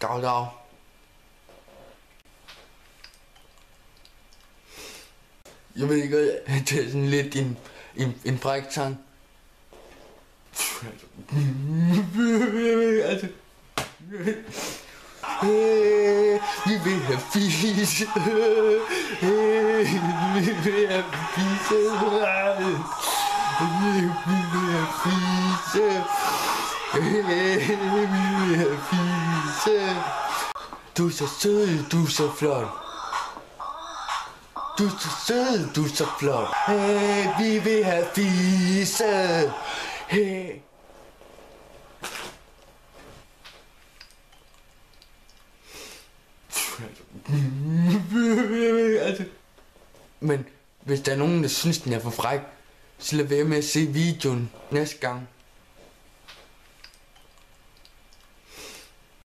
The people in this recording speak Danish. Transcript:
Dag. Jeg ved ikke, det er sådan lidt en fræk sang. Altså. Vi vil have fise. Vi vil have fise. Vi vil have fise. Vi vil have fise. Du er så sød, du er så flot. Du er så sød, du er så flot. Hey, vi vil have fise. Hey. Altså. Men hvis der er nogen, der synes, den er for fræk, så lad være med at se videoen næste gang.